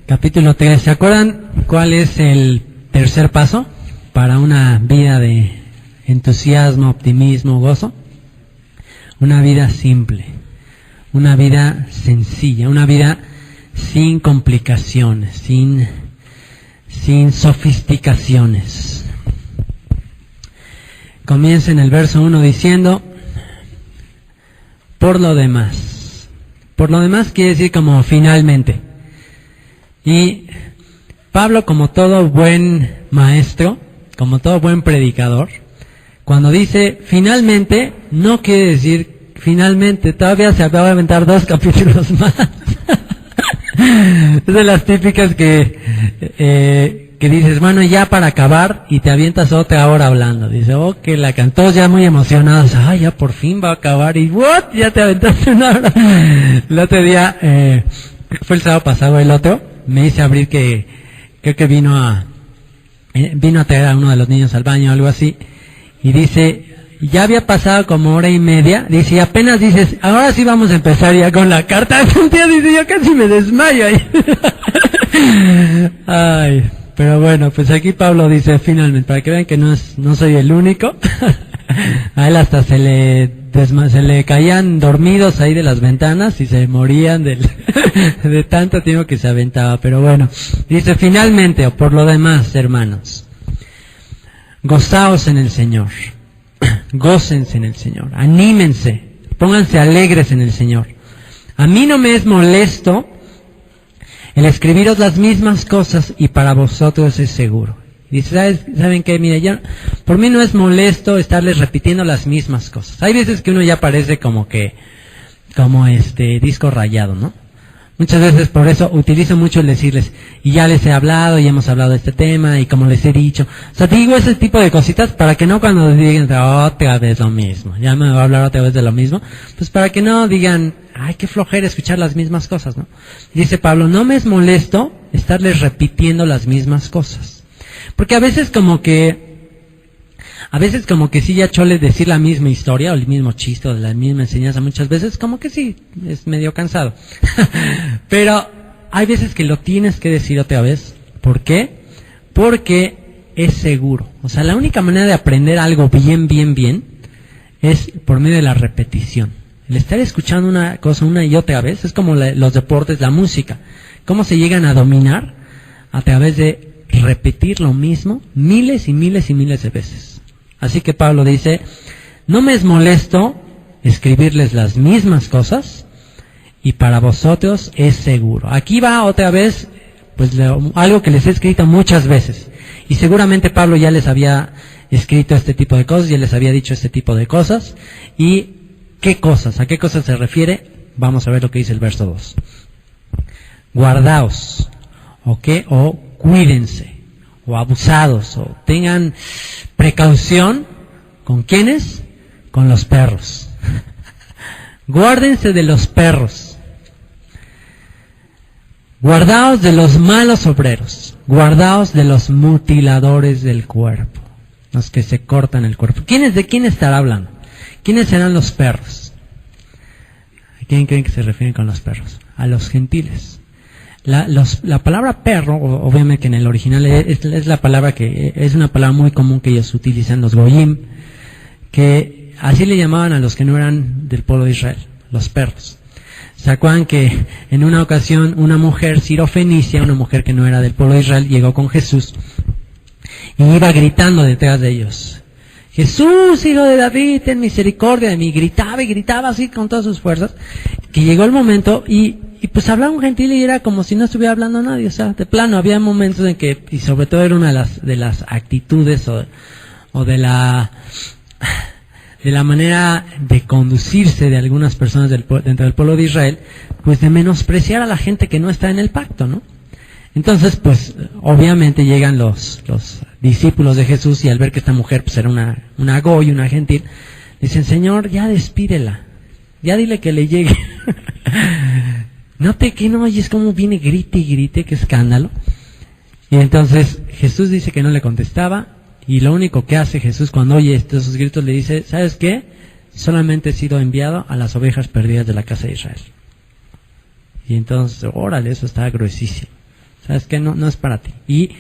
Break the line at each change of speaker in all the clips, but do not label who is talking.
Capítulo 3. ¿Se acuerdan cuál es el tercer paso para una vida de entusiasmo, optimismo, gozo? Una vida simple, una vida sencilla, una vida sin complicaciones, sin sofisticaciones. Comienza en el verso 1 diciendo, por lo demás. Por lo demás quiere decir como finalmente. Y Pablo, como todo buen maestro, como todo buen predicador, cuando dice finalmente, no quiere decir finalmente, todavía se va a aventar 2 capítulos más. Es de las típicas que dices, bueno, ya para acabar, y te avientas otra hora hablando. Dice, oh, que la cantó ya muy emocionados. Ay, ya por fin va a acabar. Y, ¿what? Ya te aventaste una hora. El otro día, fue el sábado pasado el otro, me hice abrir que, creo que vino a traer a uno de los niños al baño o algo así. Y dice, ya había pasado como hora y media. Dice, y apenas dices, ahora sí vamos a empezar ya con la carta. Un día dice, yo casi me desmayo ahí. Ay, pero bueno, pues aquí Pablo dice finalmente, para que vean que no soy el único. A él hasta se le caían dormidos ahí de las ventanas y se morían de tanto tiempo que se aventaba. Pero bueno, dice finalmente, o por lo demás, hermanos, gozaos en el Señor, gócense en el Señor, anímense, pónganse alegres en el Señor. A mí no me es molesto el escribiros las mismas cosas, y para vosotros es seguro. Dice, ¿saben qué? Mira, por mí no es molesto estarles repitiendo las mismas cosas. Hay veces que uno ya parece como disco rayado, ¿no? Muchas veces por eso utilizo mucho el decirles, y ya les he hablado, y hemos hablado de este tema, y como les he dicho. O sea, digo ese tipo de cositas para que no cuando digan otra vez lo mismo, ya me va a hablar otra vez de lo mismo, pues para que no digan, ay, qué flojera escuchar las mismas cosas, ¿no? Dice Pablo, no me es molesto estarles repitiendo las mismas cosas. Porque a veces como que sí ya chole decir la misma historia o el mismo chiste o la misma enseñanza, muchas veces como que sí, es medio cansado. Pero hay veces que lo tienes que decir otra vez. ¿Por qué? Porque es seguro. O sea, la única manera de aprender algo bien es por medio de la repetición. El estar escuchando una cosa una y otra vez es como los deportes, la música. ¿Cómo se llegan a dominar? A través de repetir lo mismo miles y miles y miles de veces. Así que Pablo dice, no me es molesto escribirles las mismas cosas, y para vosotros es seguro. Aquí va otra vez pues algo que les he escrito muchas veces, y seguramente Pablo ya les había escrito este tipo de cosas, ya les había dicho este tipo de cosas. ¿Y qué cosas? ¿A qué cosas se refiere? Vamos a ver lo que dice el verso 2. Guardaos, o cuídense, o abusados, o tengan precaución. ¿Con quiénes? Con los perros. Guárdense de los perros. Guardaos de los malos obreros. Guardaos de los mutiladores del cuerpo, los que se cortan el cuerpo. ¿De quién estará hablando? ¿Quiénes serán los perros? ¿A quién creen que se refieren con los perros? A los gentiles. La palabra perro, obviamente que en el original es la palabra que es una palabra muy común que ellos utilizan, los goyim, que así le llamaban a los que no eran del pueblo de Israel, los perros. ¿Se acuerdan que en una ocasión una mujer sirofenicia, una mujer que no era del pueblo de Israel, llegó con Jesús y iba gritando detrás de ellos? Jesús, hijo de David, ten misericordia de mí. Gritaba y gritaba así con todas sus fuerzas, que llegó el momento y pues hablaba un gentil y era como si no estuviera hablando nadie. O sea, de plano, había momentos en que, y sobre todo era una de las actitudes o de la manera de conducirse de algunas personas dentro del pueblo de Israel, pues de menospreciar a la gente que no está en el pacto, ¿no? Entonces, pues, obviamente llegan los discípulos de Jesús, y al ver que esta mujer pues era una goy, una gentil, dicen, Señor, ya despídela, ya dile que le llegue. Note que no oyes cómo viene grite y grite, qué escándalo. Y entonces Jesús dice que no le contestaba, y lo único que hace Jesús cuando oye esos gritos le dice, ¿sabes qué? Solamente he sido enviado a las ovejas perdidas de la casa de Israel. Y entonces, órale, eso está gruesísimo. ¿Sabes qué? No es para ti. Y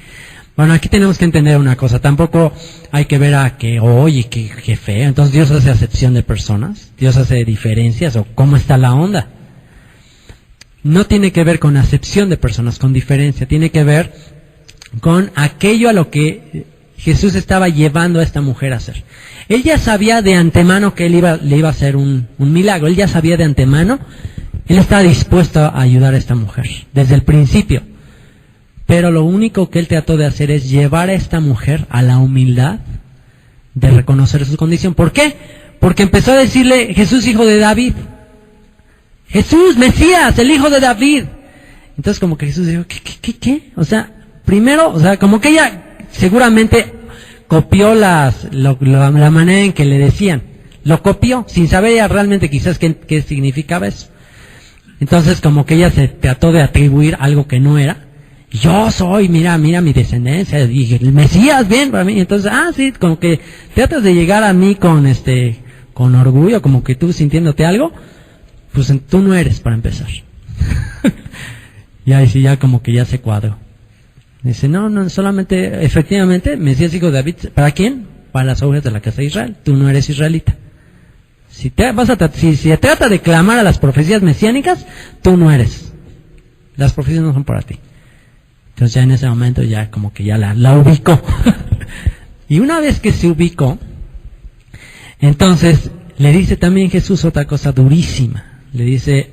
bueno, aquí tenemos que entender una cosa. Tampoco hay que ver a que, oye, qué feo. Entonces Dios hace acepción de personas. Dios hace diferencias. ¿O cómo está la onda? No tiene que ver con acepción de personas, con diferencia. Tiene que ver con aquello a lo que Jesús estaba llevando a esta mujer a hacer. Él ya sabía de antemano que le iba a hacer un milagro. Él ya sabía de antemano. Él estaba dispuesto a ayudar a esta mujer desde el principio. Pero lo único que él trató de hacer es llevar a esta mujer a la humildad de reconocer su condición. ¿Por qué? Porque empezó a decirle, Jesús, hijo de David. Jesús, Mesías, el hijo de David. Entonces como que Jesús dijo, ¿qué? O sea, primero, como que ella seguramente copió la manera en que le decían. Lo copió, sin saber ella realmente quizás qué significaba eso. Entonces como que ella se trató de atribuir algo que no era. Yo soy, mira mi descendencia, y el Mesías, bien para mí. Entonces, sí, como que tratas de llegar a mí con orgullo, como que tú sintiéndote algo, pues tú no eres, para empezar. Y ahí sí, ya como que ya se cuadró. Dice, no, solamente, efectivamente, Mesías, hijo de David, ¿para quién? Para las ovejas de la casa de Israel. Tú no eres israelita. Si se trata de clamar a las profecías mesiánicas, tú no eres. Las profecías no son para ti. Entonces ya en ese momento ya como que ya la ubicó. Y una vez que se ubicó, entonces le dice también Jesús otra cosa durísima. Le dice,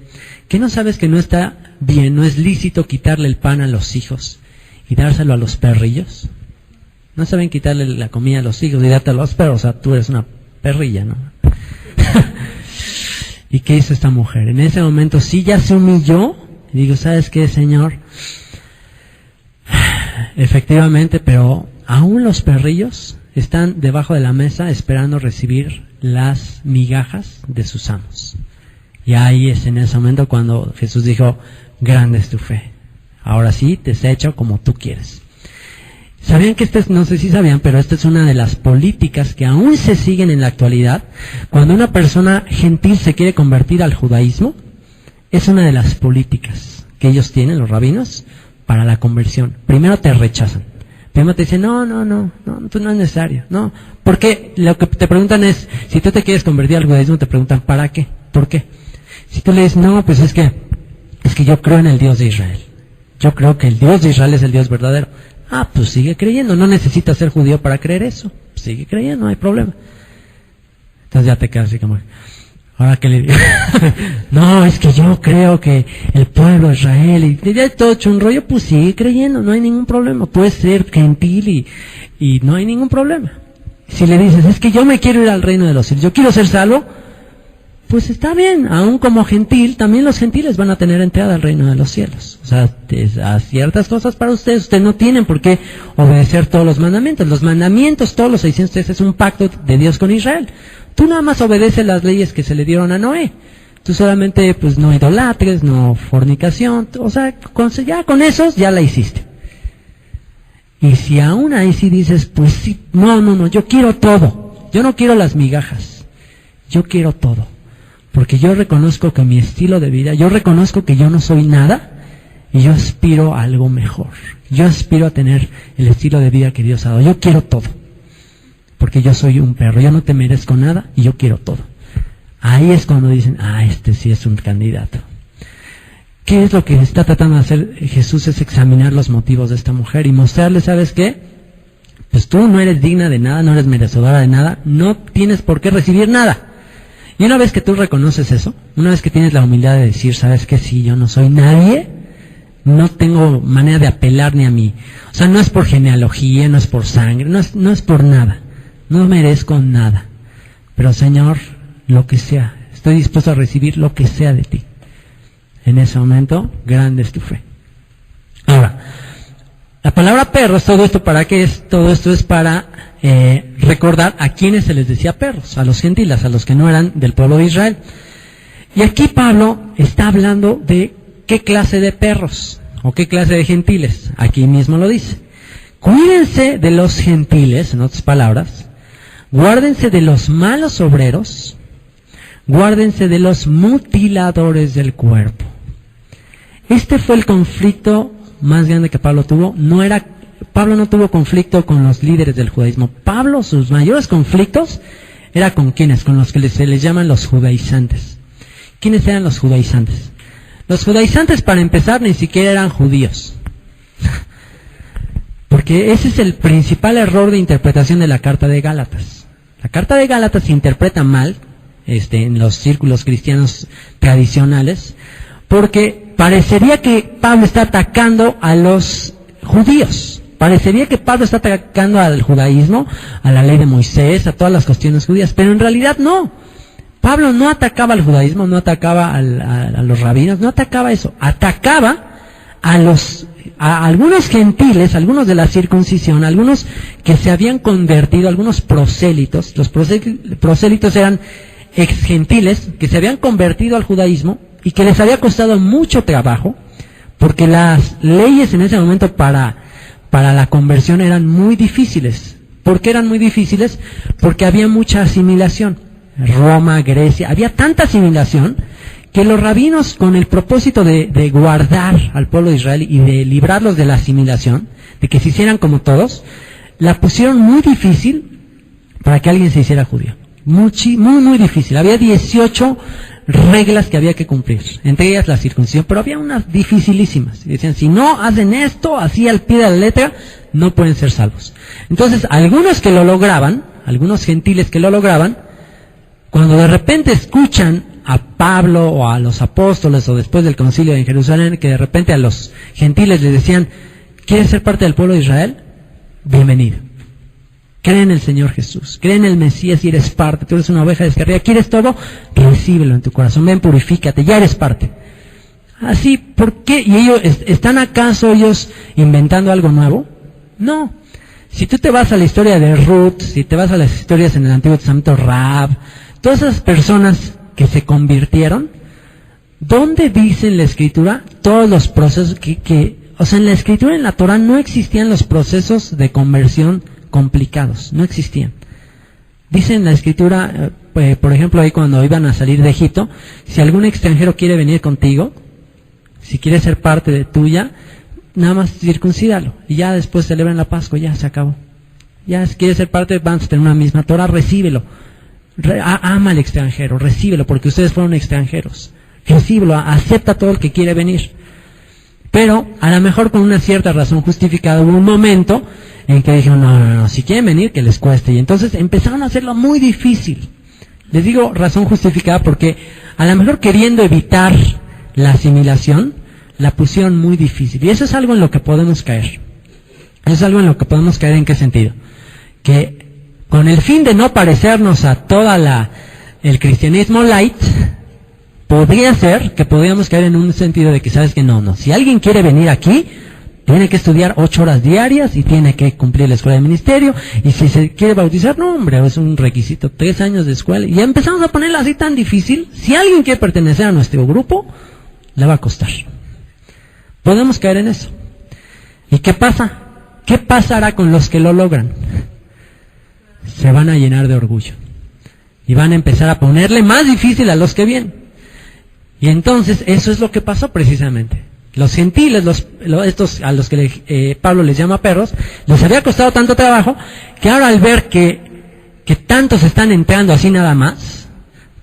¿qué no sabes que no está bien, no es lícito quitarle el pan a los hijos y dárselo a los perrillos? ¿No saben quitarle la comida a los hijos y dártelo a los perros? O sea, tú eres una perrilla, ¿no? ¿Y qué hizo esta mujer? En ese momento sí ya se humilló. Y digo, ¿sabes qué, Señor? Efectivamente, pero aún los perrillos están debajo de la mesa esperando recibir las migajas de sus amos. Y ahí es en ese momento cuando Jesús dijo, grande es tu fe. Ahora sí, te he hecho como tú quieres. ¿Sabían que no sé si sabían, pero esta es una de las políticas que aún se siguen en la actualidad? Cuando una persona gentil se quiere convertir al judaísmo, es una de las políticas que ellos tienen, los rabinos, para la conversión. Primero te rechazan. Primero te dicen, no, tú no es necesario. No, porque lo que te preguntan es, si tú te quieres convertir al judaísmo, te preguntan, ¿para qué? ¿Por qué? Si tú le dices, no, pues es que yo creo en el Dios de Israel. Yo creo que el Dios de Israel es el Dios verdadero. Pues sigue creyendo, no necesitas ser judío para creer eso. Sigue creyendo, no hay problema. Entonces ya te quedas así como, ahora que le digo, no, es que yo creo que el pueblo de Israel, y ya todo hecho un rollo, pues sigue creyendo, no hay ningún problema. Puedes ser gentil y no hay ningún problema. Si le dices, es que yo me quiero ir al reino de los cielos, yo quiero ser salvo, pues está bien, aún como gentil, también los gentiles van a tener entrada al reino de los cielos. O sea, a ciertas cosas para ustedes no tienen por qué obedecer todos los mandamientos. Los mandamientos, todos los 603, es un pacto de Dios con Israel. Tú nada más obedeces las leyes que se le dieron a Noé. Tú solamente, pues, no idolatres, no fornicación, o sea, ya con esos ya la hiciste. Y si aún ahí sí dices, pues sí, no, yo quiero todo. Yo no quiero las migajas. Yo quiero todo. Porque yo reconozco que mi estilo de vida, yo reconozco que yo no soy nada y yo aspiro a algo mejor. Yo aspiro a tener el estilo de vida que Dios ha dado. Yo quiero todo. Porque yo soy un perro, yo no te merezco nada y yo quiero todo. Ahí es cuando dicen, este sí es un candidato. ¿Qué es lo que está tratando de hacer Jesús? Es examinar los motivos de esta mujer y mostrarle, ¿sabes qué? Pues tú no eres digna de nada, no eres merecedora de nada, no tienes por qué recibir nada. Y una vez que tú reconoces eso, una vez que tienes la humildad de decir, ¿sabes qué? Sí, yo no soy nadie, no tengo manera de apelar ni a mí. O sea, no es por genealogía, no es por sangre, no es por nada. No merezco nada. Pero Señor, lo que sea, estoy dispuesto a recibir lo que sea de ti. En ese momento, grande es tu fe. Ahora, la palabra perros, todo esto para qué es, todo esto es para recordar a quienes se les decía perros, a los gentiles, a los que no eran del pueblo de Israel. Y aquí Pablo está hablando de qué clase de perros o qué clase de gentiles. Aquí mismo lo dice. Cuídense de los gentiles, en otras palabras, guárdense de los malos obreros, guárdense de los mutiladores del cuerpo. Este fue el conflicto más grande que Pablo tuvo Pablo no tuvo conflicto con los líderes del judaísmo. Pablo, sus mayores conflictos era con quienes, con los que se les llaman los judaizantes. ¿Quiénes eran los judaizantes? Los judaizantes, para empezar, ni siquiera eran judíos. Porque ese es el principal error de interpretación de la carta de Gálatas. La carta de Gálatas se interpreta mal en los círculos cristianos tradicionales, porque parecería que Pablo está atacando a los judíos. Parecería que Pablo está atacando al judaísmo, a la ley de Moisés, a todas las cuestiones judías, pero en realidad no. Pablo no atacaba al judaísmo, no atacaba a los rabinos, no atacaba eso. Atacaba a algunos gentiles, algunos de la circuncisión, algunos que se habían convertido, algunos prosélitos. Los prosélitos eran ex gentiles que se habían convertido al judaísmo y que les había costado mucho trabajo, porque las leyes en ese momento para la conversión eran muy difíciles. ¿Por qué eran muy difíciles? Porque había mucha asimilación. Roma, Grecia, había tanta asimilación que los rabinos, con el propósito de guardar al pueblo de Israel y de librarlos de la asimilación, de que se hicieran como todos, la pusieron muy difícil para que alguien se hiciera judío. Muy difícil. Había 18 reglas que había que cumplir, entre ellas la circuncisión, pero había unas dificilísimas. Y decían, si no hacen esto así al pie de la letra, no pueden ser salvos. Entonces, algunos que lo lograban, algunos gentiles que lo lograban, cuando de repente escuchan a Pablo o a los apóstoles o después del concilio en Jerusalén, que de repente a los gentiles les decían, ¿quieres ser parte del pueblo de Israel? Bienvenido. Cree en el Señor Jesús, cree en el Mesías y eres parte. Tú eres una oveja descarriada, ¿quieres todo? Recíbelo en tu corazón, ven, purifícate, ya eres parte. Así, ¿por qué? ¿Y ellos están acaso ellos inventando algo nuevo? No. Si tú te vas a la historia de Ruth, si te vas a las historias en el Antiguo Testamento, Rahab, todas esas personas que se convirtieron, ¿dónde dice en la Escritura todos los procesos o sea, en la Escritura, en la Torah, no existían los procesos de conversión complicados, no existían. Dice en la Escritura, por ejemplo, ahí cuando iban a salir de Egipto, si algún extranjero quiere venir contigo, si quiere ser parte de tuya, nada más circuncídalo, y ya después celebran la Pascua, ya se acabó. Ya si quiere ser parte, van a tener una misma Torah, recíbelo. Ama al extranjero, recíbelo, porque ustedes fueron extranjeros. Recíbelo, acepta todo el que quiere venir. Pero, a lo mejor con una cierta razón justificada, hubo un momento en que dijeron, no, si quieren venir, que les cueste. Y entonces empezaron a hacerlo muy difícil. Les digo razón justificada porque, a lo mejor queriendo evitar la asimilación, la pusieron muy difícil. Y eso es algo en lo que podemos caer. Eso es algo en lo que podemos caer, ¿en qué sentido? Que con el fin de no parecernos a toda el cristianismo light, podría ser que podríamos caer en un sentido de que, sabes que no, si alguien quiere venir aquí, tiene que estudiar 8 horas diarias y tiene que cumplir la escuela de ministerio, y si se quiere bautizar, no hombre, es un requisito, 3 años de escuela, y ya empezamos a ponerla así tan difícil. Si alguien quiere pertenecer a nuestro grupo, le va a costar. Podemos caer en eso. ¿Y qué pasa? ¿Qué pasará con los que lo logran? Se van a llenar de orgullo y van a empezar a ponerle más difícil a los que vienen. Y entonces eso es lo que pasó precisamente. Los gentiles, estos a los que Pablo les llama perros, les había costado tanto trabajo que ahora al ver que tantos están entrando así nada más,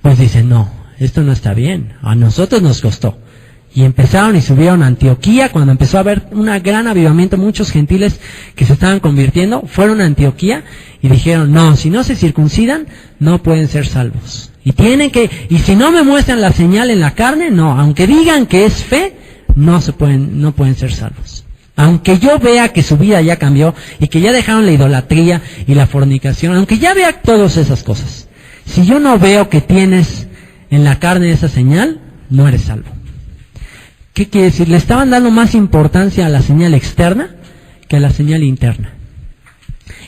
pues dicen, no, esto no está bien, a nosotros nos costó. Y empezaron y subieron a Antioquía. Cuando empezó a haber un gran avivamiento, muchos gentiles que se estaban convirtiendo fueron a Antioquía y dijeron, no, si no se circuncidan, no pueden ser salvos. Y si no me muestran la señal en la carne, no, aunque digan que es fe, no pueden ser salvos. Aunque yo vea que su vida ya cambió y que ya dejaron la idolatría y la fornicación, aunque ya vea todas esas cosas, si yo no veo que tienes en la carne esa señal, no eres salvo. ¿Qué quiere decir? Le estaban dando más importancia a la señal externa que a la señal interna.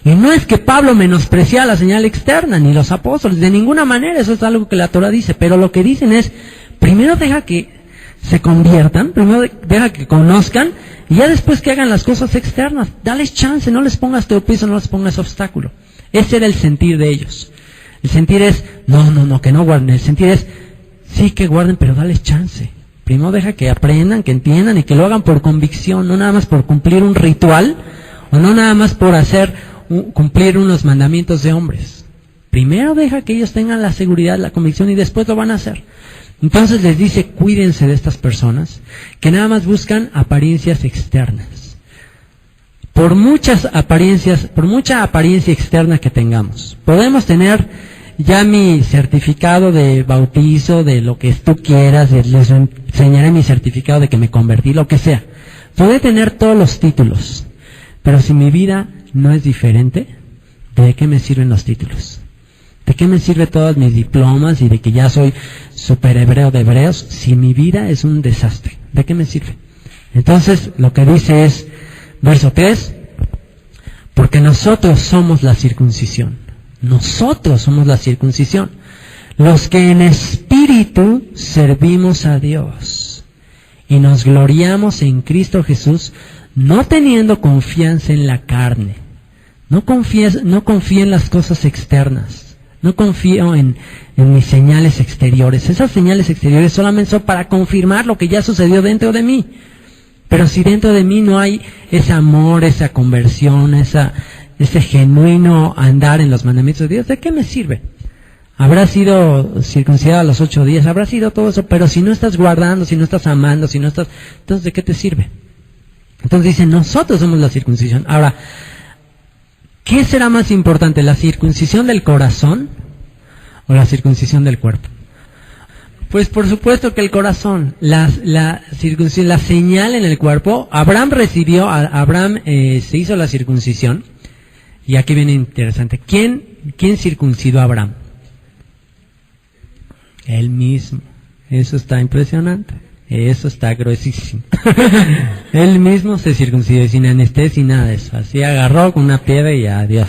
Y no es que Pablo menospreciara la señal externa, ni los apóstoles, de ninguna manera, eso es algo que la Torah dice, pero lo que dicen es, primero deja que se conviertan, primero deja que conozcan, y ya después que hagan las cosas externas, dales chance, no les pongas tropiezo, no les pongas obstáculo. Ese era el sentir de ellos. El sentir es, no, que no guarden, el sentir es, sí que guarden, pero dales chance. Primero deja que aprendan, que entiendan y que lo hagan por convicción, no nada más por cumplir un ritual o no nada más por cumplir unos mandamientos de hombres. Primero deja que ellos tengan la seguridad, la convicción y después lo van a hacer. Entonces les dice, cuídense de estas personas que nada más buscan apariencias externas. Por mucha apariencia externa que tengamos, podemos tener ya mi certificado de bautizo, de lo que tú quieras, les enseñaré mi certificado de que me convertí, lo que sea. Puede tener todos los títulos, pero si mi vida no es diferente, ¿de qué me sirven los títulos? ¿De qué me sirve todos mis diplomas y de que ya soy super hebreo de hebreos si mi vida es un desastre? ¿De qué me sirve? Entonces, lo que dice es, verso 3, porque nosotros somos la circuncisión. Nosotros somos la circuncisión. Los que en espíritu servimos a Dios y nos gloriamos en Cristo Jesús, no teniendo confianza en la carne. No confío en las cosas externas. No confío en mis señales exteriores. Esas señales exteriores solamente son para confirmar lo que ya sucedió dentro de mí. Pero si dentro de mí no hay ese amor, esa conversión, ese genuino andar en los mandamientos de Dios, ¿de qué me sirve? Habrá sido circuncidado a los 8 días, habrá sido todo eso, pero si no estás guardando, si no estás amando, entonces ¿de qué te sirve? Entonces dice, nosotros somos la circuncisión. Ahora, ¿qué será más importante, la circuncisión del corazón o la circuncisión del cuerpo? Pues por supuesto que el corazón, la circuncisión, la señal en el cuerpo. Abraham se hizo la circuncisión, y aquí viene interesante. ¿Quién circuncidó a Abraham? Él mismo. Eso está impresionante. Eso está gruesísimo. Él mismo se circuncidó sin anestesia y nada de eso. Así agarró con una piedra y adiós.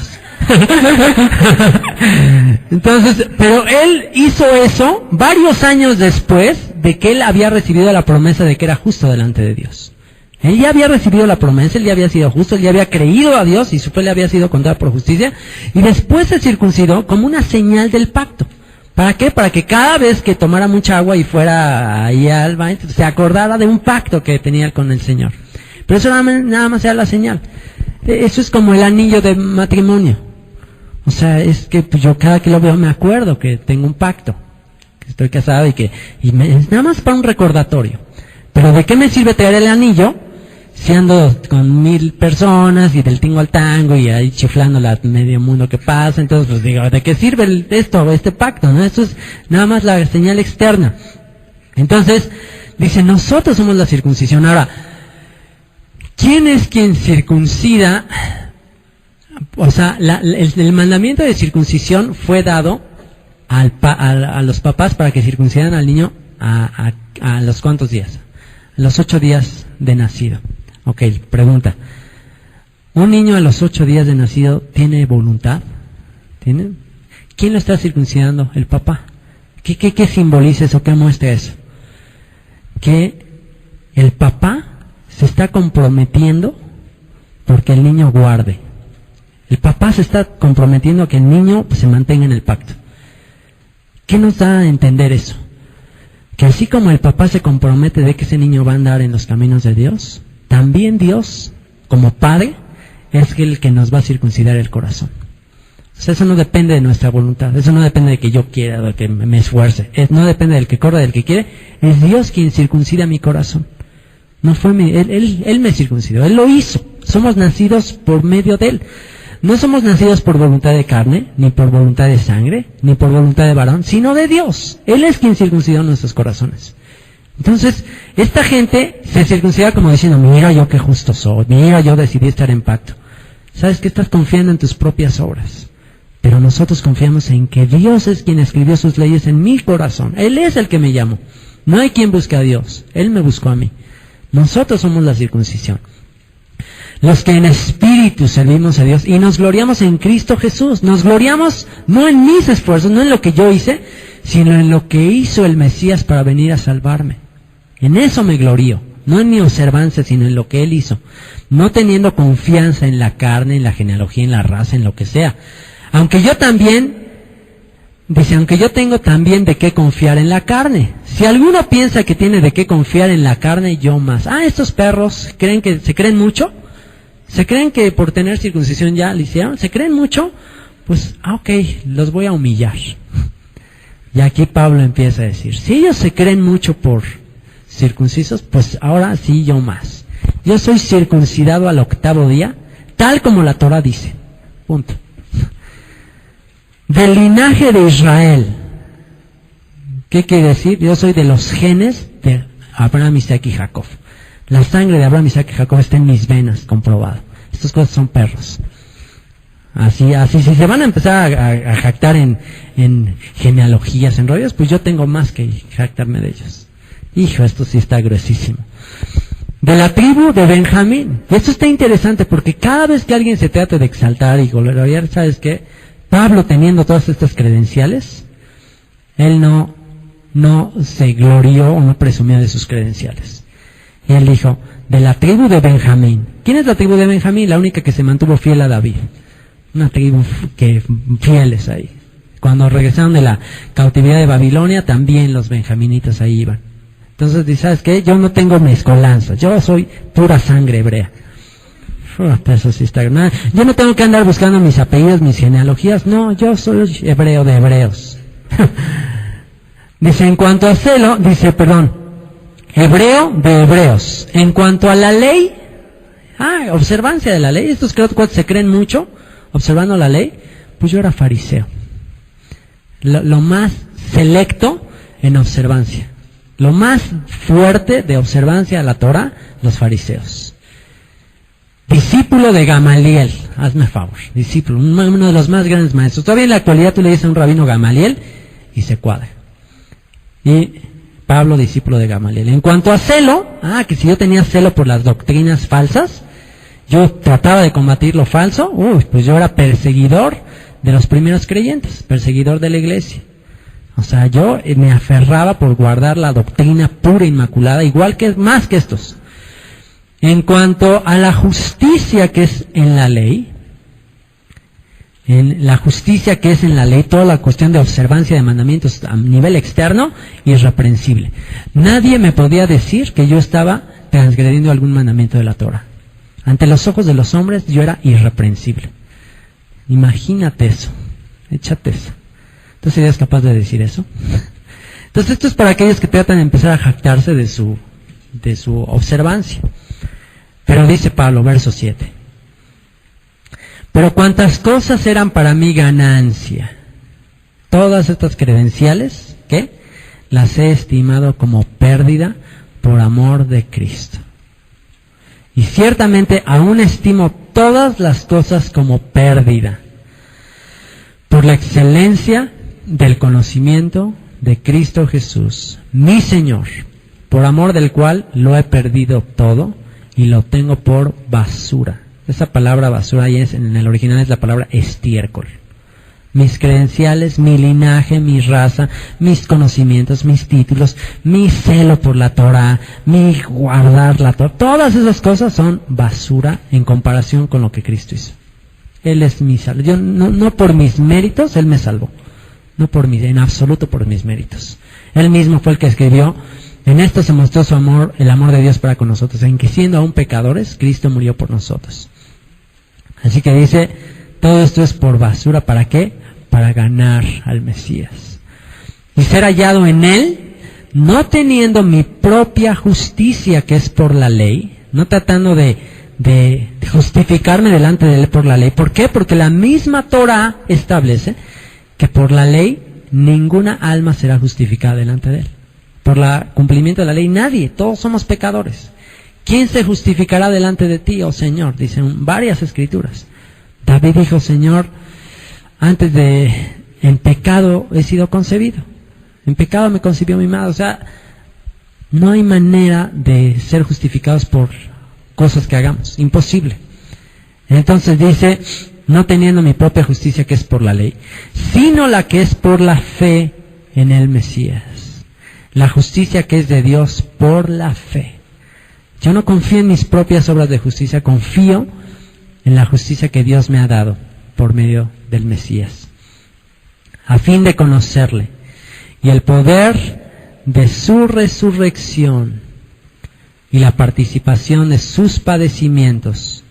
Entonces, pero él hizo eso varios años después de que él había recibido la promesa de que era justo delante de Dios. Él ya había recibido la promesa, él ya había sido justo, él ya había creído a Dios y su fe le había sido contada por justicia, y después se circuncidó como una señal del pacto. ¿Para qué? Para que cada vez que tomara mucha agua y fuera ahí al baño, se acordara de un pacto que tenía con el Señor. Pero eso nada más era la señal. Eso es como el anillo de matrimonio. O sea, es que yo cada que lo veo me acuerdo que tengo un pacto, que estoy casado es nada más para un recordatorio. Pero ¿de qué me sirve traer el anillo si ando con 1000 personas y del tingo al tango y ahí chiflando a medio mundo que pasa? Entonces pues digo, ¿de qué sirve este pacto? ¿No? Eso es nada más la señal externa. Entonces dice, nosotros somos la circuncisión. Ahora, ¿quién es quien circuncida? O sea, el mandamiento de circuncisión fue dado a los papás para que circuncidaran al niño a los ¿cuántos días? A los 8 días de nacido. Ok, pregunta. ¿Un niño a los 8 días de nacido tiene voluntad? ¿Tiene? ¿Quién lo está circuncidando? El papá. ¿Qué simboliza eso? ¿Qué muestra eso? Que el papá se está comprometiendo porque el niño guarde. El papá se está comprometiendo a que el niño se mantenga en el pacto. ¿Qué nos da a entender eso? Que así como el papá se compromete de que ese niño va a andar en los caminos de Dios, también Dios, como Padre, es el que nos va a circuncidar el corazón. O sea, eso no depende de nuestra voluntad, eso no depende de que yo quiera, de que me esfuerce, no depende del que corra, del que quiere, es Dios quien circuncida mi corazón. No fue Él me circuncidó, Él lo hizo, somos nacidos por medio de Él. No somos nacidos por voluntad de carne, ni por voluntad de sangre, ni por voluntad de varón, sino de Dios. Él es quien circuncidó nuestros corazones. Entonces, esta gente se circuncida como diciendo, mira yo qué justo soy, mira yo decidí estar en pacto. ¿Sabes que estás confiando en tus propias obras? Pero nosotros confiamos en que Dios es quien escribió sus leyes en mi corazón. Él es el que me llamó. No hay quien busque a Dios. Él me buscó a mí. Nosotros somos la circuncisión. Los que en espíritu servimos a Dios y nos gloriamos en Cristo Jesús. Nos gloriamos no en mis esfuerzos, no en lo que yo hice, sino en lo que hizo el Mesías para venir a salvarme. En eso me glorío, no en mi observancia, sino en lo que Él hizo. No teniendo confianza en la carne, en la genealogía, en la raza, en lo que sea. Aunque yo también dice, aunque yo tengo también de qué confiar en la carne. Si alguno piensa que tiene de qué confiar en la carne, yo más. Estos perros creen que se creen mucho. ¿Se creen que por tener circuncisión ya lo hicieron? ¿Se creen mucho? Pues, ok, los voy a humillar. Y aquí Pablo empieza a decir, si ellos se creen mucho por circuncisos, pues ahora sí yo más. Yo soy circuncidado al 8º día, tal como la Torah dice. Punto. Del linaje de Israel. ¿Qué quiere decir? Yo soy de los genes de Abraham, Isaac y Jacob. La sangre de Abraham, Isaac y Jacob está en mis venas, comprobado. Estas cosas son perros. Así, si se van a empezar a jactar en genealogías, en rollos, pues yo tengo más que jactarme de ellos. Hijo, esto sí está gruesísimo. De la tribu de Benjamín. Y esto está interesante porque cada vez que alguien se trata de exaltar y gloriar, ¿sabes qué? Pablo, teniendo todas estas credenciales, él no se glorió o no presumió de sus credenciales. Y él dijo, de la tribu de Benjamín. ¿Quién es la tribu de Benjamín? La única que se mantuvo fiel a David. Una tribu que fieles ahí. Cuando regresaron de la cautividad de Babilonia, también los benjaminitas ahí iban. Entonces dice, ¿sabes qué? Yo no tengo mezcolanza, yo soy pura sangre hebrea. Eso sí está grande. Yo no tengo que andar buscando mis apellidos, mis genealogías, no, yo soy hebreo de hebreos. Dice, en cuanto a celo, hebreo de hebreos. En cuanto a la ley, observancia de la ley, estos creo que se creen mucho, observando la ley, pues yo era fariseo. Lo más selecto en observancia. Lo más fuerte de observancia a la Torah, los fariseos. Discípulo de Gamaliel, hazme favor, discípulo, uno de los más grandes maestros. Todavía en la actualidad tú le dices a un rabino Gamaliel y se cuadra. Y Pablo, discípulo de Gamaliel. En cuanto a celo, que si yo tenía celo por las doctrinas falsas, yo trataba de combatir lo falso, pues yo era perseguidor de los primeros creyentes, perseguidor de la iglesia. O sea, yo me aferraba por guardar la doctrina pura e inmaculada, más que estos. En cuanto a la justicia que es en la ley, toda la cuestión de observancia de mandamientos a nivel externo, irreprensible. Nadie me podía decir que yo estaba transgrediendo algún mandamiento de la Torah. Ante los ojos de los hombres yo era irreprensible. Imagínate eso, échate eso. ¿Tú serías capaz de decir eso? Entonces esto es para aquellos que tratan de empezar a jactarse de su observancia. Pero dice Pablo, verso 7. Pero cuantas cosas eran para mí ganancia, todas estas credenciales, ¿qué? Las he estimado como pérdida por amor de Cristo. Y ciertamente aún estimo todas las cosas como pérdida, por la excelencia del conocimiento de Cristo Jesús, mi Señor, por amor del cual lo he perdido todo y lo tengo por basura. Esa palabra basura ahí en el original es la palabra estiércol. Mis credenciales, mi linaje, mi raza, mis conocimientos, mis títulos, mi celo por la Torah, mi guardar la Torah, todas esas cosas son basura en comparación con lo que Cristo hizo. Él es mi salvo. Yo no por mis méritos, Él me salvó. No por mí, en absoluto por mis méritos. Él mismo fue el que escribió, en esto se mostró su amor, el amor de Dios para con nosotros, en que siendo aún pecadores, Cristo murió por nosotros. Así que dice, todo esto es por basura, ¿para qué? Para ganar al Mesías. Y ser hallado en Él, no teniendo mi propia justicia que es por la ley, no tratando de justificarme delante de Él por la ley. ¿Por qué? Porque la misma Torah establece que por la ley ninguna alma será justificada delante de Él. Por el cumplimiento de la ley nadie, todos somos pecadores. ¿Quién se justificará delante de ti, oh Señor? Dicen varias escrituras. David dijo, Señor, en pecado he sido concebido. En pecado me concibió mi madre. O sea, no hay manera de ser justificados por cosas que hagamos. Imposible. Entonces dice, no teniendo mi propia justicia que es por la ley, sino la que es por la fe en el Mesías. La justicia que es de Dios por la fe. Yo no confío en mis propias obras de justicia, confío en la justicia que Dios me ha dado por medio del Mesías. a fin de conocerle y el poder de su resurrección y la participación de sus padecimientos,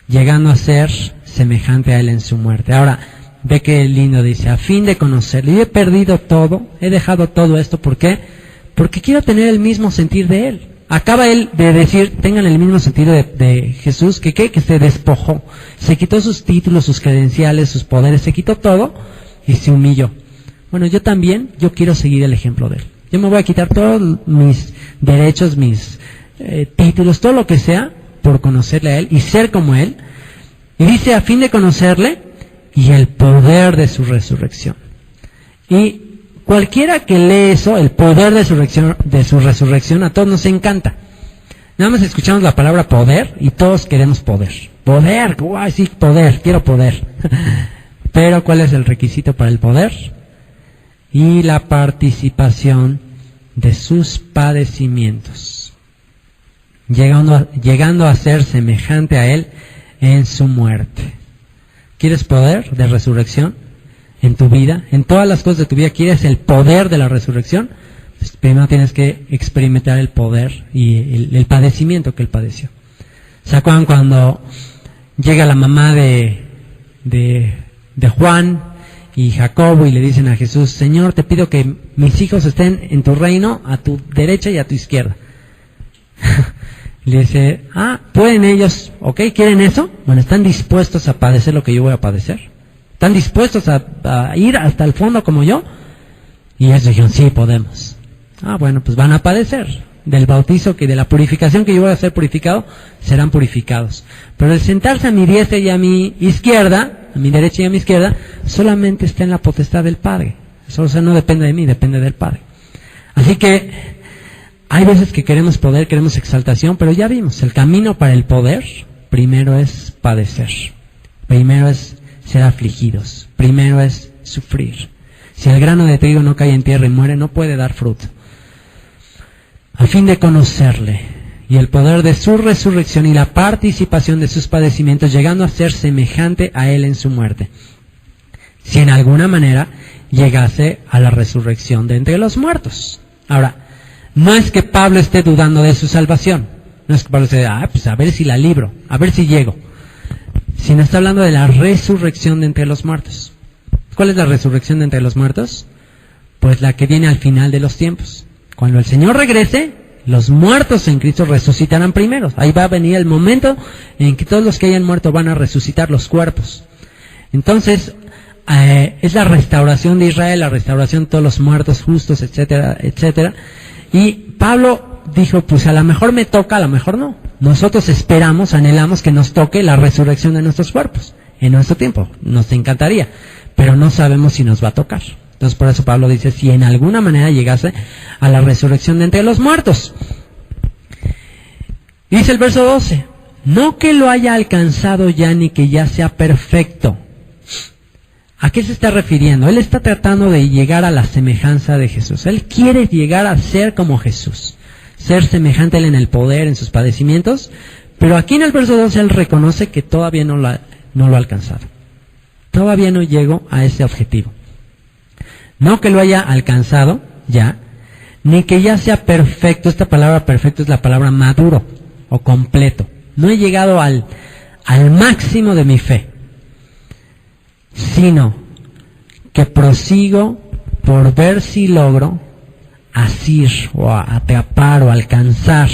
llegando a ser semejante a él en su muerte. Ahora, ve que lindo dice, a fin de conocerle. Yo he perdido todo, he dejado todo esto, ¿por qué? Porque quiero tener el mismo sentir de él. Acaba él de decir, tengan el mismo sentido de Jesús, que se despojó, se quitó sus títulos, sus credenciales, sus poderes, se quitó todo y se humilló. Bueno, yo quiero seguir el ejemplo de él. Yo me voy a quitar todos mis derechos, mis títulos, todo lo que sea, por conocerle a él y ser como él. Y dice, a fin de conocerle y el poder de su resurrección. Y cualquiera que lee eso, el poder de su resurrección, a todos nos encanta. Nada más escuchamos la palabra poder y todos queremos poder. Poder, guay, sí, poder, quiero poder. Pero ¿cuál es el requisito para el poder? Y la participación de sus padecimientos, llegando a ser semejante a él en su muerte. ¿Quieres poder de resurrección en tu vida? En todas las cosas de tu vida, ¿quieres el poder de la resurrección? Pues primero tienes que experimentar el poder y el padecimiento que él padeció. ¿Se acuerdan cuando llega la mamá de Juan y Jacobo y le dicen a Jesús, Señor, te pido que mis hijos estén en tu reino, a tu derecha y a tu izquierda? Le dice, ¿pueden ellos? ¿Ok? ¿Quieren eso? Bueno, ¿están dispuestos a padecer lo que yo voy a padecer? ¿Están dispuestos a ir hasta el fondo como yo? Y ellos dijeron, sí, podemos. Bueno, pues van a padecer. Del bautizo, que de la purificación que yo voy a ser purificado, serán purificados. Pero el sentarse a mi diestra y a mi izquierda, a mi derecha y a mi izquierda, solamente está en la potestad del Padre. Eso, o sea, no depende de mí, depende del Padre. Así que hay veces que queremos poder, queremos exaltación, pero ya vimos, el camino para el poder, primero es padecer. Primero es ser afligidos. Primero es sufrir. Si el grano de trigo no cae en tierra y muere, no puede dar fruto. A fin de conocerle y el poder de su resurrección y la participación de sus padecimientos, llegando a ser semejante a él en su muerte. Si en alguna manera llegase a la resurrección de entre los muertos. Ahora, no es que Pablo esté dudando de su salvación. No es que Pablo esté, pues a ver si la libro, a ver si llego. Sino está hablando de la resurrección de entre los muertos. ¿Cuál es la resurrección de entre los muertos? Pues la que viene al final de los tiempos. Cuando el Señor regrese, los muertos en Cristo resucitarán primero. Ahí va a venir el momento en que todos los que hayan muerto van a resucitar los cuerpos. Entonces, es la restauración de Israel, la restauración de todos los muertos justos, etcétera, etcétera. Y Pablo dijo, pues a lo mejor me toca, a lo mejor no. Nosotros esperamos, anhelamos que nos toque la resurrección de nuestros cuerpos en nuestro tiempo. Nos encantaría, pero no sabemos si nos va a tocar. Entonces por eso Pablo dice, si en alguna manera llegase a la resurrección de entre los muertos. Dice el verso 12, no que lo haya alcanzado ya ni que ya sea perfecto. ¿A qué se está refiriendo? Él está tratando de llegar a la semejanza de Jesús. Él quiere llegar a ser como Jesús, ser semejante a él en el poder, en sus padecimientos, pero aquí en el verso 12 él reconoce que todavía no lo ha alcanzado. Todavía no llegó a ese objetivo. No que lo haya alcanzado ya, ni que ya sea perfecto. Esta palabra perfecto es la palabra maduro o completo. No he llegado al máximo de mi fe, sino que prosigo por ver si logro asir o atrapar o alcanzar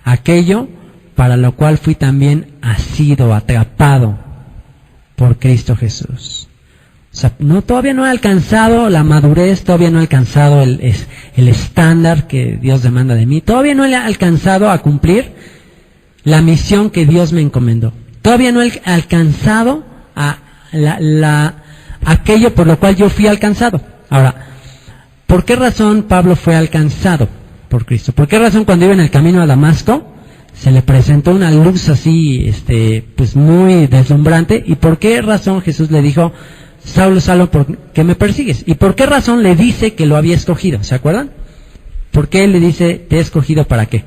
aquello para lo cual fui también asido, atrapado por Cristo Jesús. O sea, todavía no he alcanzado la madurez, todavía no he alcanzado el estándar que Dios demanda de mí, todavía no he alcanzado a cumplir la misión que Dios me encomendó, todavía no he alcanzado aquello por lo cual yo fui alcanzado. Ahora, ¿por qué razón Pablo fue alcanzado por Cristo? ¿Por qué razón cuando iba en el camino a Damasco se le presentó una luz así, pues muy deslumbrante? ¿Y por qué razón Jesús le dijo, Saulo, Saulo, ¿por qué me persigues? ¿Y por qué razón le dice que lo había escogido? ¿Se acuerdan? ¿Por qué él le dice, te he escogido para qué?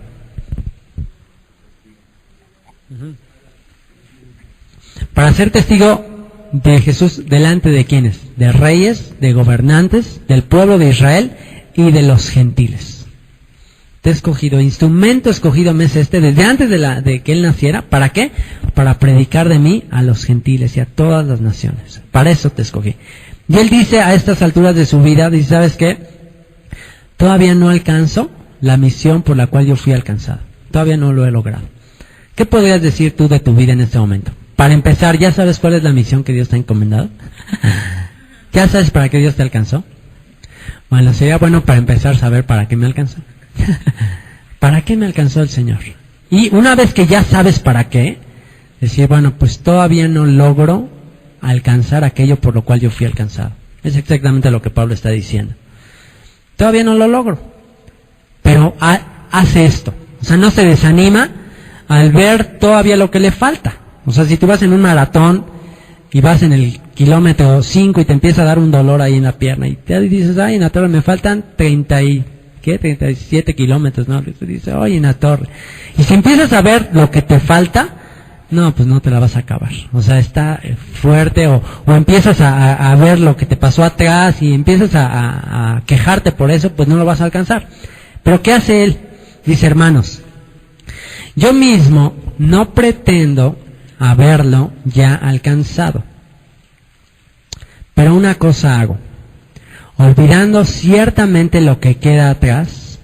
Para ser testigo de Jesús delante de quienes, de reyes, de gobernantes, del pueblo de Israel y de los gentiles. Te he escogido, instrumento escogido me es este, desde antes de que él naciera. ¿Para qué? Para predicar de mí a los gentiles y a todas las naciones. Para eso te escogí. Y él dice a estas alturas de su vida, dice, ¿sabes qué? Todavía no alcanzo la misión por la cual yo fui alcanzado. Todavía no lo he logrado. ¿Qué podrías decir tú de tu vida en este momento? Para empezar, ¿ya sabes cuál es la misión que Dios te ha encomendado? ¿Ya sabes para qué Dios te alcanzó? Bueno, sería bueno para empezar saber para qué me alcanzó. ¿Para qué me alcanzó el Señor? Y una vez que ya sabes para qué, decir, bueno, pues todavía no logro alcanzar aquello por lo cual yo fui alcanzado. Es exactamente lo que Pablo está diciendo. Todavía no lo logro, pero hace esto. O sea, no se desanima al ver todavía lo que le falta. O sea, si tú vas en un maratón y vas en el kilómetro 5 y te empieza a dar un dolor ahí en la pierna y te dices, ay, en la torre me faltan 37 kilómetros, ¿no? Y tú dices, ay, en la torre. Y si empiezas a ver lo que te falta, no, pues no te la vas a acabar. O sea, está fuerte, o empiezas a ver lo que te pasó atrás y empiezas a quejarte por eso, pues no lo vas a alcanzar. Pero ¿qué hace él? Dice, hermanos, yo mismo no pretendo haberlo ya alcanzado, pero una cosa hago, olvidando ciertamente lo que queda atrás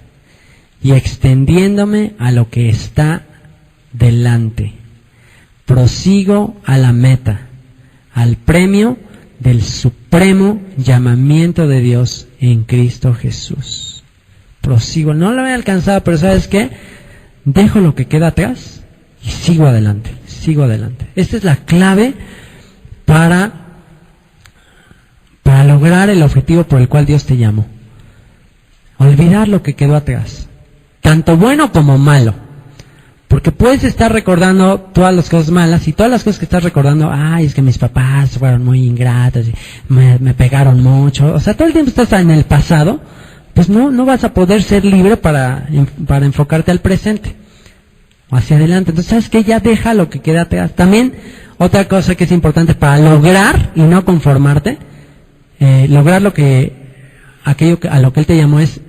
y extendiéndome a lo que está delante. Prosigo a la meta, al premio del supremo llamamiento de Dios en Cristo Jesús. Prosigo, no lo he alcanzado, pero ¿sabes qué? Dejo lo que queda atrás y sigo adelante, sigo adelante. Esta es la clave para lograr el objetivo por el cual Dios te llamó. Olvidar lo que quedó atrás, tanto bueno como malo. Porque puedes estar recordando todas las cosas malas y todas las cosas que estás recordando, ay, es que mis papás fueron muy ingratos, me pegaron mucho. O sea, todo el tiempo estás en el pasado, pues no vas a poder ser libre para enfocarte al presente o hacia adelante. Entonces, ¿sabes qué? Ya deja lo que queda atrás. También, otra cosa que es importante para lograr y no conformarte, lograr aquello a lo que Él te llamó es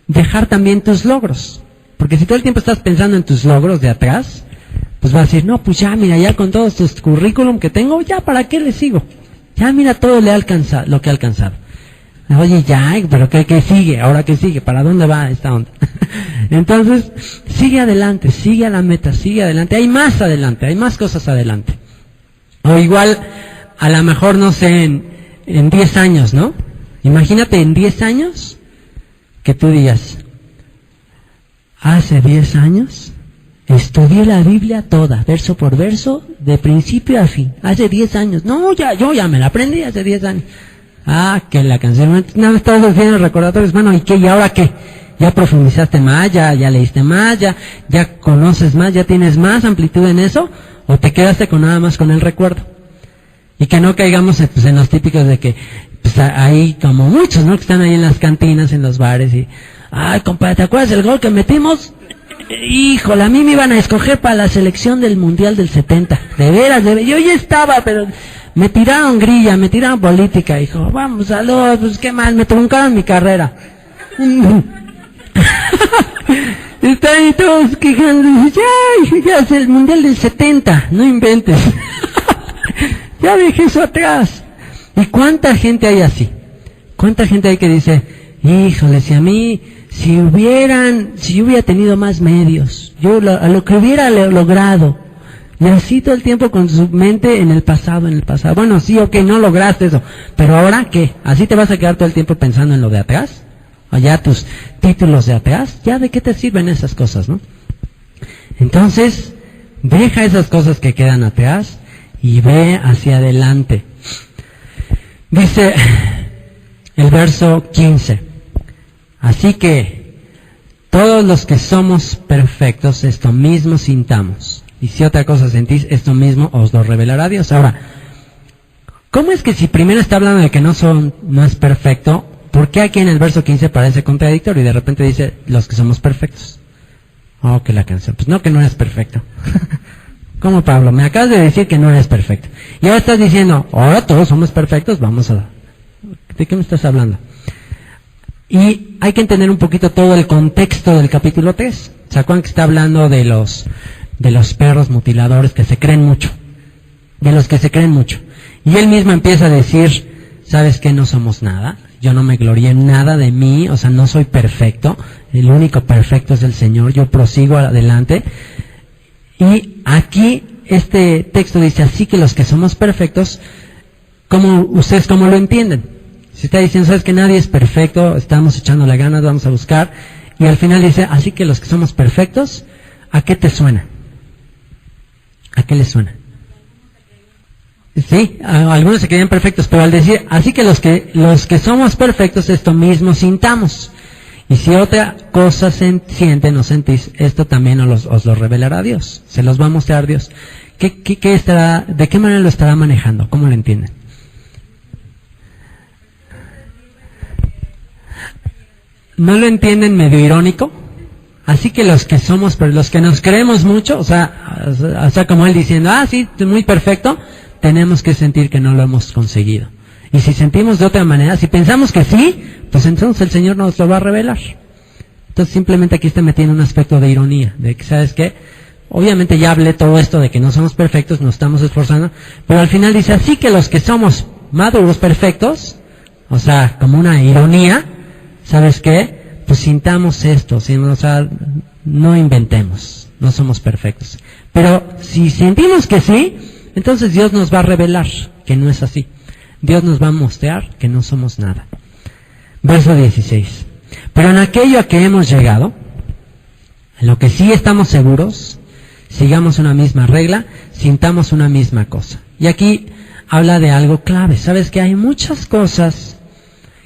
dejar también tus logros. Porque si todo el tiempo estás pensando en tus logros de atrás, pues vas a decir, no, pues ya, mira, ya con todos tus currículum que tengo, ya, ¿para qué le sigo? Ya, mira, todo lo que he alcanzado. Oye, ya, pero ¿qué sigue? ¿Ahora qué sigue? ¿Para dónde va esta onda? Entonces, sigue adelante, sigue a la meta, sigue adelante. Hay más adelante, hay más cosas adelante. O igual, a lo mejor, no sé, en 10 años, ¿no? Imagínate en 10 años que tú digas, hace 10 años estudié la Biblia toda, verso por verso, de principio a fin. Hace 10 años. No, yo ya me la aprendí hace 10 años. Ah, que la canción. No, todos los días recordatorios. Bueno, ¿y qué? ¿Y ahora qué? ¿Ya profundizaste más? ¿Ya leíste más? ¿Ya conoces más? ¿Ya tienes más amplitud en eso? ¿O te quedaste con nada más con el recuerdo? Y que no caigamos en los típicos de que pues, hay como muchos, ¿no? Que están ahí en las cantinas, en los bares y... Ay, compadre, ¿te acuerdas del gol que metimos? Híjole, a mí me iban a escoger para la selección del Mundial del 70. De veras, yo ya estaba, pero me tiraron grilla, me tiraron política. Hijo, vamos, saludos, pues qué mal, me truncaron mi carrera. Están ahí todos quejando. Ya es el Mundial del 70, no inventes. Ya dejé eso atrás. ¿Y cuánta gente hay así? ¿Cuánta gente hay que dice, híjole, si yo hubiera tenido más medios, yo lo que hubiera logrado, y así todo el tiempo con su mente en el pasado. Bueno, sí, ok, no lograste eso, pero ahora ¿qué? ¿Así te vas a quedar todo el tiempo pensando en lo de atrás? ¿O ya tus títulos de atrás? ¿Ya de qué te sirven esas cosas, no? Entonces, deja esas cosas que quedan atrás y ve hacia adelante. Dice el verso 15. Así que todos los que somos perfectos, esto mismo sintamos. Y si otra cosa sentís, esto mismo os lo revelará Dios. Ahora, ¿cómo es que si primero está hablando de que no es perfecto, por qué aquí en el verso 15 parece contradictorio y de repente dice los que somos perfectos? Oh, que la canción. Pues no, que no eres perfecto. ¿Cómo, Pablo? Me acabas de decir que no eres perfecto. Y ahora estás diciendo, ahora todos somos perfectos, vamos a... ¿De qué me estás hablando? Y hay que entender un poquito todo el contexto del capítulo 3. ¿Se acuerdan que está hablando de los perros mutiladores que se creen mucho? De los que se creen mucho. Y él mismo empieza a decir, ¿sabes qué? No somos nada. Yo no me glorío en nada de mí, o sea, no soy perfecto. El único perfecto es el Señor. Yo prosigo adelante. Y aquí este texto dice, así que los que somos perfectos, ¿ustedes cómo lo entienden? Si está diciendo, sabes que nadie es perfecto, estamos echándole ganas, vamos a buscar, y al final dice, así que los que somos perfectos, ¿a qué te suena? ¿A qué les suena? Sí, algunos se creen perfectos, pero al decir, así que los que somos perfectos, esto mismo sintamos. Y si otra cosa sienten o sentís, esto también os lo revelará Dios. Se los va a mostrar Dios. ¿De qué manera lo estará manejando? ¿Cómo lo entienden? ¿No lo entienden medio irónico? Así que los que somos, pero los que nos creemos mucho, o sea, como él diciendo, sí, muy perfecto, tenemos que sentir que no lo hemos conseguido. Y si sentimos de otra manera, si pensamos que sí, pues entonces el Señor nos lo va a revelar. Entonces simplemente aquí está metiendo un aspecto de ironía, de que, ¿sabes qué? Obviamente ya hablé todo esto de que no somos perfectos, nos estamos esforzando, pero al final dice, así que los que somos maduros perfectos, o sea, como una ironía, ¿sabes qué? Pues sintamos esto, o sea, no inventemos, no somos perfectos. Pero si sentimos que sí, entonces Dios nos va a revelar que no es así. Dios nos va a mostrar que no somos nada. Verso 16. Pero en aquello a que hemos llegado, en lo que sí estamos seguros, sigamos una misma regla, sintamos una misma cosa. Y aquí habla de algo clave. ¿Sabes que hay muchas cosas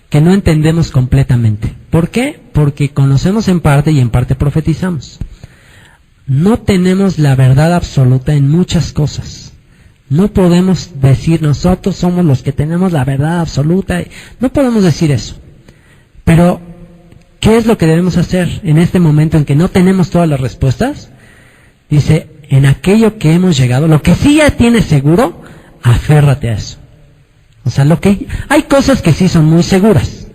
que no entendemos completamente? ¿Por qué? Porque conocemos en parte y en parte profetizamos. No tenemos la verdad absoluta en muchas cosas. No podemos decir nosotros somos los que tenemos la verdad absoluta. No podemos decir eso. Pero, ¿qué es lo que debemos hacer en este momento en que no tenemos todas las respuestas? Dice, en aquello que hemos llegado, lo que sí ya tienes seguro, aférrate a eso. O sea, hay cosas que sí son muy seguras,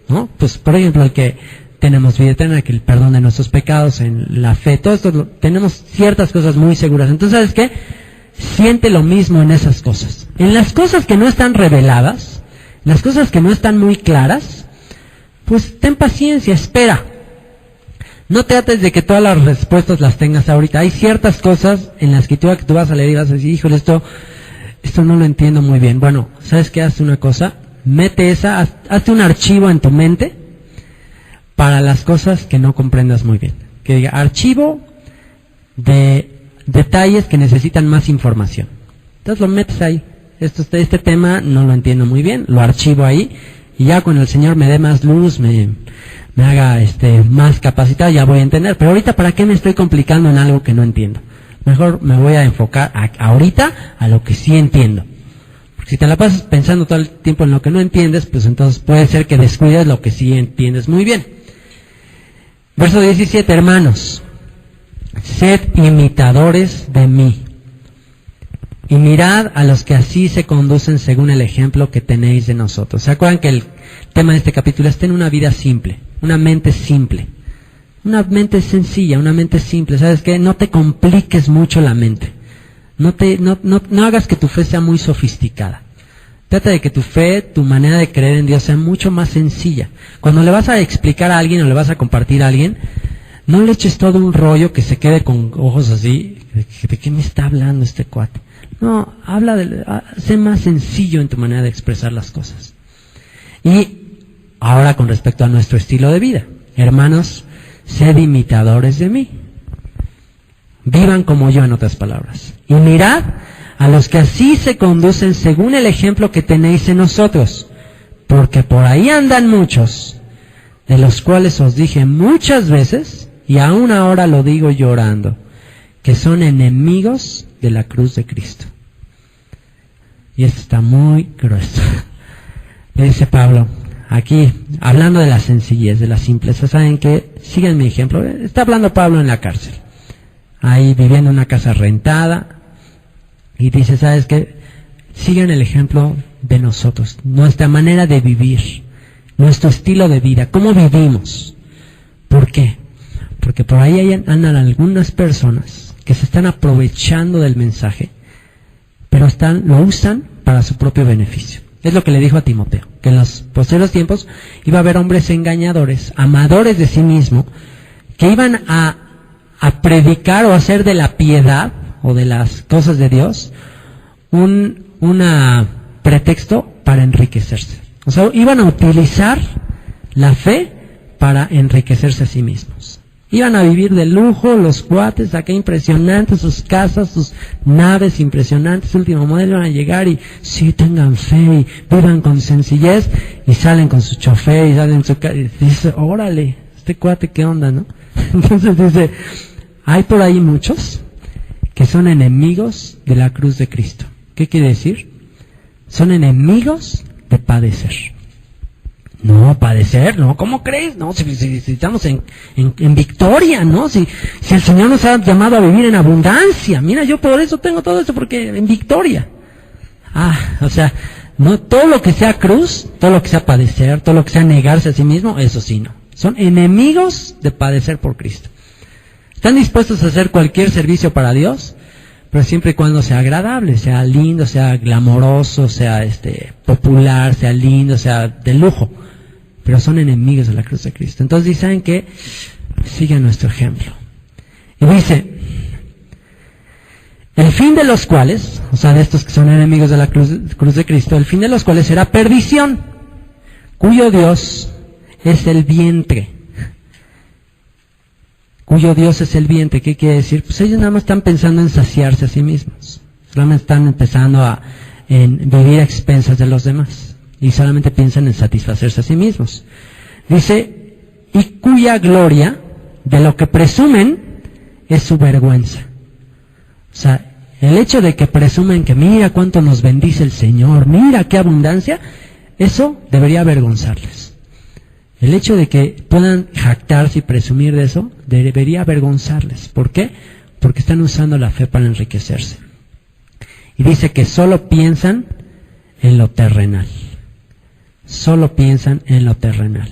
¿no? Pues, por ejemplo, el que tenemos vida eterna, que el perdón de nuestros pecados, en la fe, todo esto, tenemos ciertas cosas muy seguras. Entonces, ¿sabes qué? Siente lo mismo en esas cosas. En las cosas que no están reveladas, las cosas que no están muy claras, pues ten paciencia, espera. No trates de que todas las respuestas las tengas ahorita. Hay ciertas cosas en las que tú vas a leer y vas a decir, híjole, esto no lo entiendo muy bien. Bueno, ¿sabes qué? Hazte una cosa, hazte un archivo en tu mente para las cosas que no comprendas muy bien. Que diga, archivo de detalles que necesitan más información. Entonces lo metes ahí. Este tema no lo entiendo muy bien, lo archivo ahí, y ya cuando el Señor me dé más luz, me haga más capacitado, ya voy a entender. Pero ahorita, ¿para qué me estoy complicando en algo que no entiendo? Mejor me voy a enfocar ahorita a lo que sí entiendo. Porque si te la pasas pensando todo el tiempo en lo que no entiendes, pues entonces puede ser que descuides lo que sí entiendes muy bien. Verso 17, hermanos, sed imitadores de mí, y mirad a los que así se conducen según el ejemplo que tenéis de nosotros. ¿Se acuerdan que el tema de este capítulo es tener una vida simple, una mente simple, una mente sencilla, una mente simple? ¿Sabes qué? No te compliques mucho la mente. No hagas que tu fe sea muy sofisticada. Trata de que tu fe, tu manera de creer en Dios sea mucho más sencilla. Cuando le vas a explicar a alguien o le vas a compartir a alguien, no le eches todo un rollo que se quede con ojos así. ¿De qué me está hablando este cuate? No, sé más sencillo en tu manera de expresar las cosas. Y ahora con respecto a nuestro estilo de vida. Hermanos, sed imitadores de mí. Vivan como yo, en otras palabras. Y mirad a los que así se conducen según el ejemplo que tenéis en nosotros. Porque por ahí andan muchos, de los cuales os dije muchas veces, y aún ahora lo digo llorando, que son enemigos de la cruz de Cristo. Y esto está muy grueso. Le dice Pablo, aquí, hablando de la sencillez, de la simpleza, ¿saben qué? Sigan mi ejemplo. Está hablando Pablo en la cárcel. Ahí viviendo en una casa rentada, Y dice, ¿sabes qué? Sigan el ejemplo de nosotros, nuestra manera de vivir, nuestro estilo de vida, cómo vivimos. ¿Por qué? Porque por ahí andan algunas personas que se están aprovechando del mensaje, pero lo usan para su propio beneficio. Es lo que le dijo a Timoteo, que en los posteriores tiempos iba a haber hombres engañadores, amadores de sí mismo, que iban a predicar o hacer de la piedad o de las cosas de Dios un pretexto para enriquecerse. O sea, iban a utilizar la fe para enriquecerse a sí mismos. Iban a vivir de lujo, los cuates, acá impresionantes, sus casas, sus naves impresionantes, último modelo, van a llegar y sí, tengan fe y vivan con sencillez, y salen con su chofer y salen en su casa y dice, órale, este cuate qué onda, ¿no? Entonces dice, hay por ahí muchos que son enemigos de la cruz de Cristo. ¿Qué quiere decir? Son enemigos de padecer. No, padecer, no, ¿cómo crees? No, si estamos en victoria, ¿no? Si el Señor nos ha llamado a vivir en abundancia. Mira, yo por eso tengo todo esto, porque en victoria. O sea, no, todo lo que sea cruz, todo lo que sea padecer, todo lo que sea negarse a sí mismo, eso sí no. Son enemigos de padecer por Cristo. Están dispuestos a hacer cualquier servicio para Dios, pero siempre y cuando sea agradable, sea lindo, sea glamoroso, sea popular, sea lindo, sea de lujo. Pero son enemigos de la cruz de Cristo. Entonces dicen que sigan nuestro ejemplo. Y dice, el fin de los cuales, o sea, de estos que son enemigos de la cruz de Cristo, el fin de los cuales será perdición, cuyo Dios es el vientre. Cuyo Dios es el vientre. ¿Qué quiere decir? Pues ellos nada más están pensando en saciarse a sí mismos. Solamente están empezando en vivir a expensas de los demás. Y solamente piensan en satisfacerse a sí mismos. Dice, y cuya gloria, de lo que presumen, es su vergüenza. O sea, el hecho de que presumen que mira cuánto nos bendice el Señor, mira qué abundancia, eso debería avergonzarles. El hecho de que puedan jactarse y presumir de eso, debería avergonzarles. ¿Por qué? Porque están usando la fe para enriquecerse. Y dice que solo piensan en lo terrenal. Solo piensan en lo terrenal.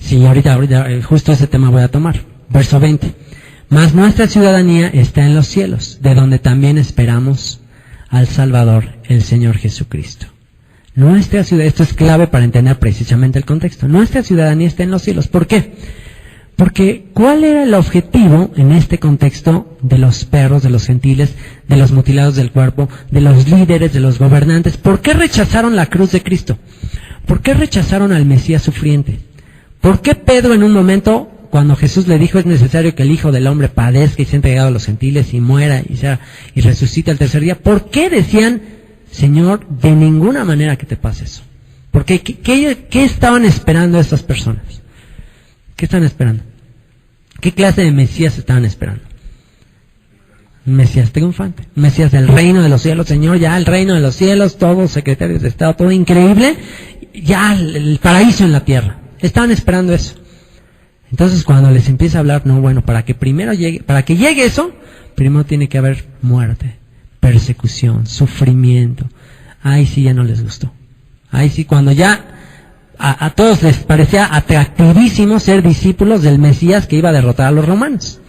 Sí, ahorita, justo ese tema voy a tomar. Verso 20. Mas nuestra ciudadanía está en los cielos, de donde también esperamos al Salvador, el Señor Jesucristo. Nuestra ciudad, esto es clave para entender precisamente el contexto. Nuestra ciudadanía está en los cielos. ¿Por qué? Porque ¿cuál era el objetivo en este contexto de los perros, de los gentiles, de los mutilados del cuerpo, de los líderes, de los gobernantes? ¿Por qué rechazaron la cruz de Cristo? ¿Por qué rechazaron al Mesías sufriente? ¿Por qué Pedro en un momento, cuando Jesús le dijo es necesario que el Hijo del Hombre padezca y sea entregado a los gentiles y muera y resucite al tercer día? ¿Por qué decían, Señor, de ninguna manera que te pase eso? Porque ¿qué estaban esperando estas personas? ¿Qué están esperando? ¿Qué clase de Mesías estaban esperando? Un Mesías triunfante, un Mesías del reino de los cielos, Señor, ya el reino de los cielos, todos secretarios de Estado, todo increíble, ya el paraíso en la tierra. Estaban esperando eso. Entonces cuando les empieza a hablar, no, bueno, para que llegue eso, primero tiene que haber muerte, persecución, sufrimiento. Ahí sí ya no les gustó. Ahí sí, cuando ya a todos les parecía atractivísimo ser discípulos del Mesías que iba a derrotar a los romanos.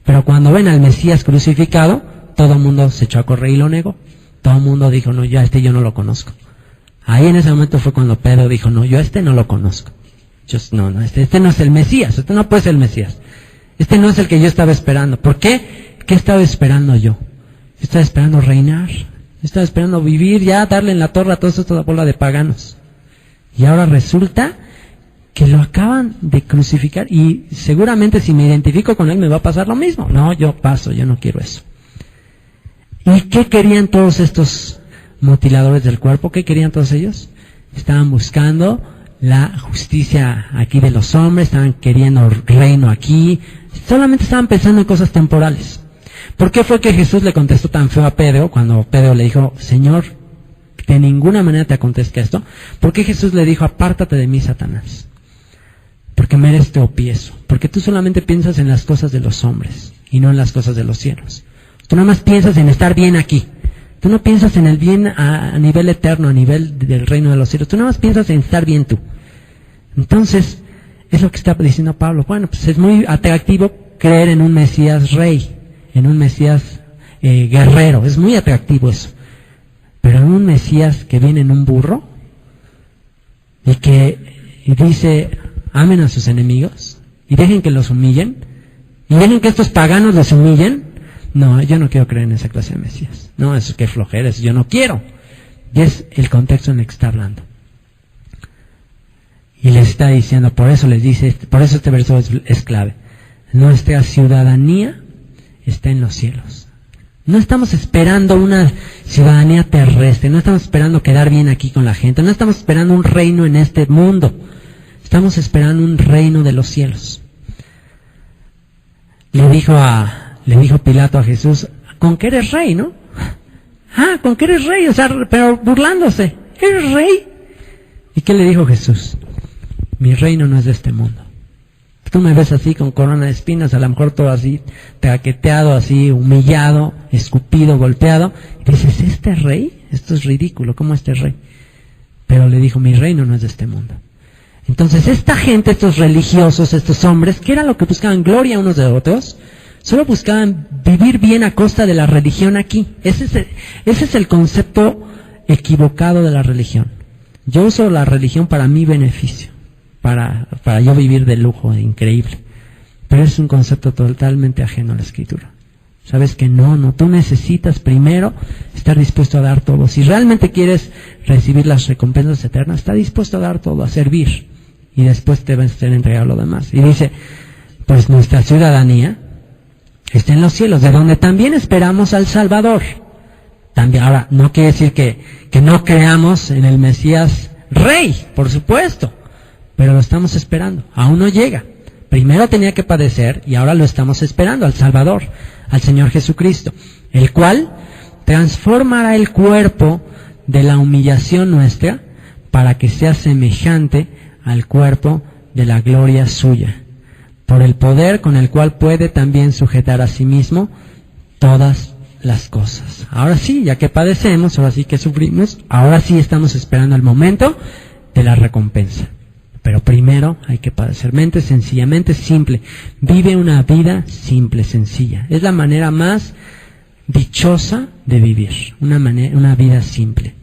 Pero cuando ven al Mesías crucificado, todo el mundo se echó a correr y lo negó. Todo el mundo dijo, no, yo no lo conozco. Ahí en ese momento fue cuando Pedro dijo, no, yo no lo conozco. Este no es el Mesías, este no puede ser el Mesías. Este no es el que yo estaba esperando. ¿Por qué? ¿Qué estaba esperando yo? Estaba esperando reinar. Estaba esperando vivir, ya darle en la torre a toda esta bola de paganos. Y ahora resulta que lo acaban de crucificar y seguramente si me identifico con él me va a pasar lo mismo. No, yo paso, yo no quiero eso. ¿Y qué querían todos estos mutiladores del cuerpo? ¿Qué querían todos ellos? Estaban buscando la justicia aquí de los hombres, estaban queriendo reino aquí, solamente estaban pensando en cosas temporales. ¿Por qué fue que Jesús le contestó tan feo a Pedro cuando Pedro le dijo, Señor, de ninguna manera te acontezca esto? ¿Por qué Jesús le dijo, apártate de mí, Satanás? Porque me eres tropiezo, porque tú solamente piensas en las cosas de los hombres y no en las cosas de los cielos. Tú nada más piensas en estar bien aquí. Tú no piensas en el bien a nivel eterno, a nivel del reino de los cielos. Tú nada más piensas en estar bien tú. Entonces, es lo que está diciendo Pablo. Bueno, pues es muy atractivo creer en un Mesías rey, en un Mesías guerrero. Es muy atractivo eso. Pero en un Mesías que viene en un burro y dice, amen a sus enemigos y dejen que los humillen y dejen que estos paganos los humillen. No, yo no quiero creer en esa clase de Mesías. No, eso que flojera, eso yo no quiero. Y es el contexto en el que está hablando. Y les está diciendo, por eso este verso es clave. Nuestra ciudadanía está en los cielos. No estamos esperando una ciudadanía terrestre, no estamos esperando quedar bien aquí con la gente, no estamos esperando un reino en este mundo. Estamos esperando un reino de los cielos. Le dijo Pilato a Jesús, ¿con qué eres rey, no? ¿Con qué eres rey? O sea, pero burlándose, ¿eres rey? ¿Y qué le dijo Jesús? Mi reino no es de este mundo. Tú me ves así con corona de espinas, a lo mejor todo así, traqueteado, así, humillado, escupido, golpeado. Y dices, ¿este rey? Esto es ridículo, ¿cómo este rey? Pero le dijo, mi reino no es de este mundo. Entonces esta gente, estos religiosos, estos hombres, ¿qué era lo que buscaban? Gloria unos de otros. Solo buscaban vivir bien a costa de la religión aquí. Ese es el concepto equivocado de la religión. Yo uso la religión para mi beneficio, para yo vivir de lujo, increíble. Pero es un concepto totalmente ajeno a la Escritura. Sabes que no, tú necesitas primero estar dispuesto a dar todo. Si realmente quieres recibir las recompensas eternas, está dispuesto a dar todo, a servir. Y después te va a ser entregado lo demás. Y dice, pues nuestra ciudadanía está en los cielos, de donde también esperamos al Salvador. También, ahora, no quiere decir que no creamos en el Mesías Rey, por supuesto, pero lo estamos esperando, aún no llega. Primero tenía que padecer y ahora lo estamos esperando, al Salvador, al Señor Jesucristo, el cual transformará el cuerpo de la humillación nuestra para que sea semejante al cuerpo de la gloria suya, por el poder con el cual puede también sujetar a sí mismo todas las cosas. Ahora sí, ya que padecemos, ahora sí que sufrimos, ahora sí estamos esperando el momento de la recompensa. Pero primero hay que padecer. Mente sencillamente simple. Vive una vida simple, sencilla. Es la manera más dichosa de vivir. Una vida simple.